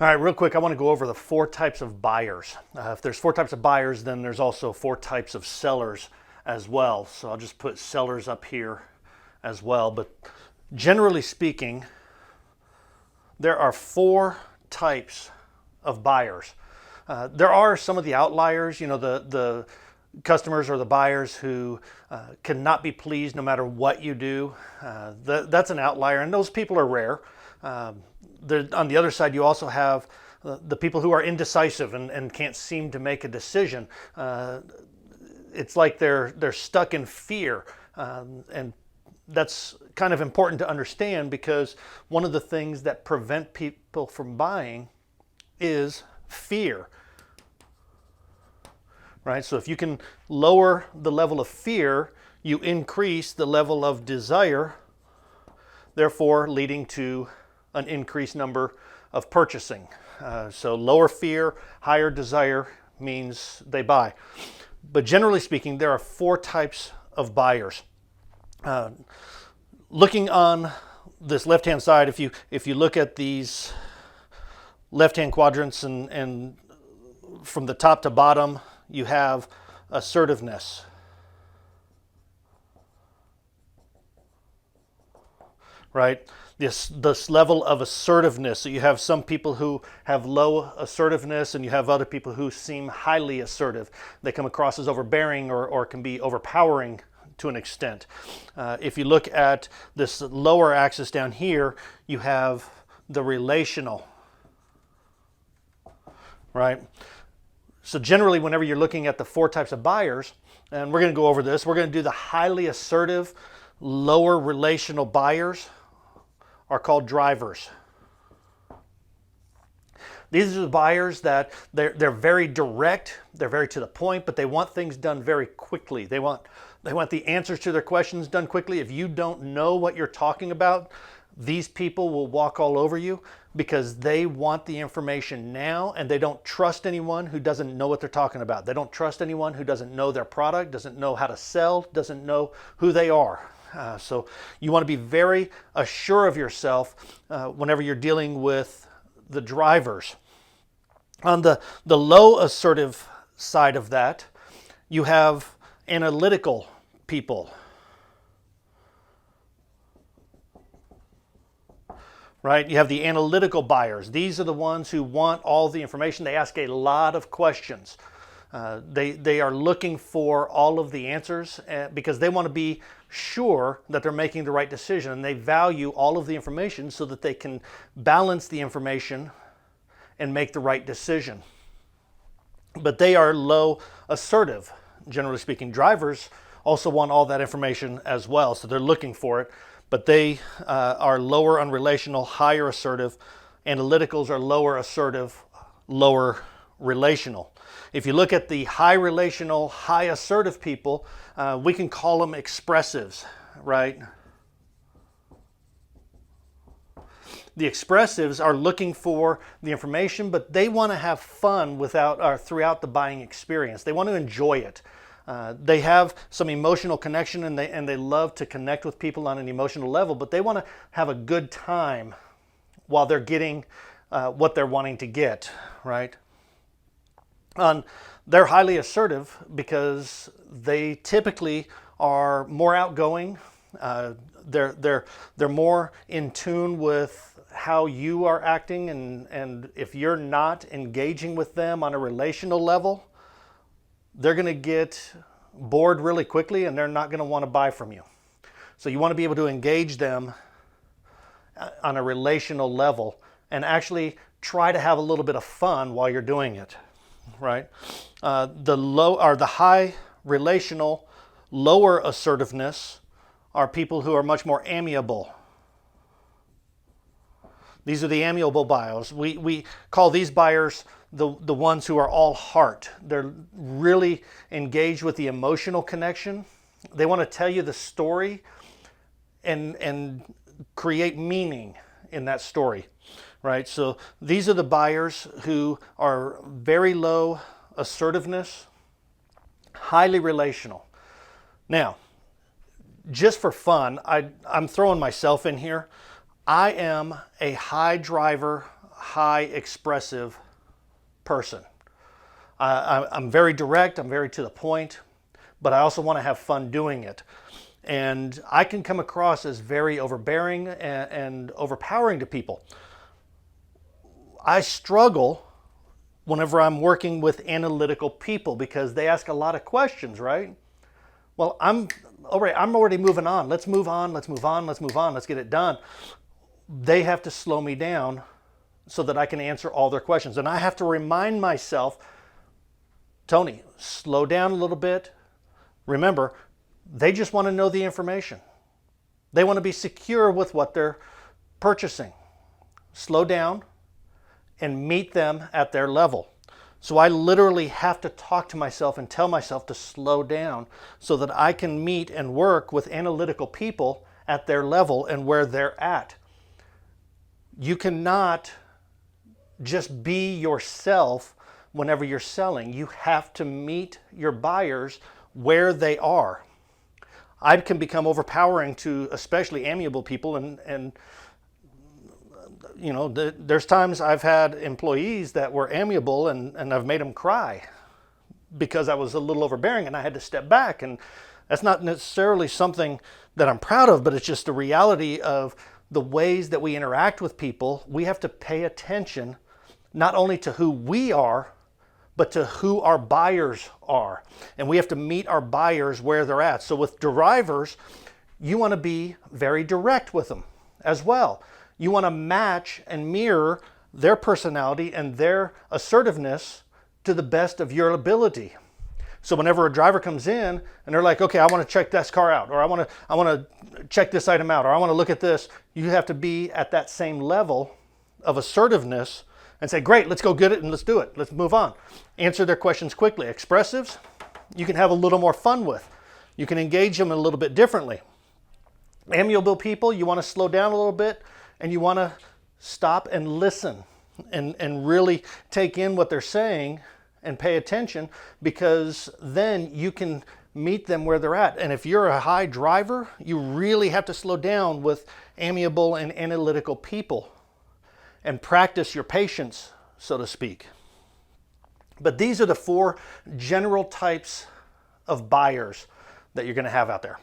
All right, real quick, I want to go over the 4 types of buyers. If there's 4 types of buyers, then there's also 4 types of sellers as well. So I'll just put sellers up here as well. But generally speaking, there are 4 types of buyers. There are some of the outliers, the customers or the buyers who cannot be pleased no matter what you do. That's an outlier, and those people are rare. On the other side, you also have the people who are indecisive and can't seem to make a decision. It's like they're stuck in fear, and that's kind of important to understand, because one of the things that prevent people from buying is fear. Right? So if you can lower the level of fear, you increase the level of desire, therefore leading to an increased number of purchasing. So lower fear, higher desire means they buy. But generally speaking, there are 4 types of buyers. Looking on this left-hand side, if you look at these left-hand quadrants and from the top to bottom, you have assertiveness. Right? This level of assertiveness. So you have some people who have low assertiveness, and you have other people who seem highly assertive. They come across as overbearing or can be overpowering to an extent. If you look at this lower axis down here, you have the relational. Right? So generally, whenever you're looking at the 4 types of buyers, and we're going to go over this, we're going to do the highly assertive, lower relational buyers are called drivers. These are the buyers that they're very direct, they're very to the point, but they want things done very quickly. They want the answers to their questions done quickly. If you don't know what you're talking about, these people will walk all over you, because they want the information now, and they don't trust anyone who doesn't know what they're talking about. They don't trust anyone who doesn't know their product, doesn't know how to sell, doesn't know who they are. So you want to be very assured of yourself whenever you're dealing with the drivers. On the low assertive side of that, you have analytical people. Right? You have the analytical buyers. These are the ones who want all the information. They ask a lot of questions. They are looking for all of the answers because they want to be sure that they're making the right decision, and they value all of the information so that they can balance the information and make the right decision. But they are low assertive, generally speaking. Drivers also want all that information as well, so they're looking for it. But they are lower unrelational, higher assertive. Analyticals are lower assertive, lower relational. If you look at the high relational, high assertive people, we can call them expressives, right? The expressives are looking for the information, but they want to have fun throughout the buying experience. They want to enjoy it. They have some emotional connection, and they love to connect with people on an emotional level, but they want to have a good time while they're getting what they're wanting to get, right? They're highly assertive because they typically are more outgoing. They're more in tune with how you are acting, and if you're not engaging with them on a relational level, they're going to get bored really quickly, and they're not going to want to buy from you. So you want to be able to engage them on a relational level and actually try to have a little bit of fun while you're doing it, right? The high relational, lower assertiveness are people who are much more amiable. These are the amiable buyers. We call these buyers the ones who are all heart. They're really engaged with the emotional connection. They want to tell you the story and create meaning in that story, right? So these are the buyers who are very low assertiveness, highly relational. Now, just for fun, I'm throwing myself in here. I am a high driver, high expressive person. I'm very direct, I'm very to the point, but I also want to have fun doing it. And I can come across as very overbearing and overpowering to people. I struggle whenever I'm working with analytical people because they ask a lot of questions, right? Well, I'm already moving on. Let's move on, let's move on, let's move on, let's get it done. They have to slow me down so that I can answer all their questions. And I have to remind myself, Tony, slow down a little bit. Remember, they just want to know the information. They want to be secure with what they're purchasing. Slow down and meet them at their level. So I literally have to talk to myself and tell myself to slow down so that I can meet and work with analytical people at their level and where they're at. You cannot just be yourself whenever you're selling. You have to meet your buyers where they are. I can become overpowering to especially amiable people, and you know, there's times I've had employees that were amiable and I've made them cry because I was a little overbearing and I had to step back. And that's not necessarily something that I'm proud of, but it's just the reality of the ways that we interact with people. We have to pay attention not only to who we are, but to who our buyers are. And we have to meet our buyers where they're at. So with drivers, you want to be very direct with them as well. You want to match and mirror their personality and their assertiveness to the best of your ability. So whenever a driver comes in and they're like, okay, I want to check this car out, or I want to check this item out, or I want to look at this, you have to be at that same level of assertiveness and say, great, let's go get it and let's do it. Let's move on. Answer their questions quickly. Expressives, you can have a little more fun with. You can engage them a little bit differently. Amiable people, you want to slow down a little bit and you want to stop and listen and really take in what they're saying and pay attention, because then you can meet them where they're at. And if you're a high driver, you really have to slow down with amiable and analytical people and practice your patience, so to speak. But these are the 4 general types of buyers that you're going to have out there.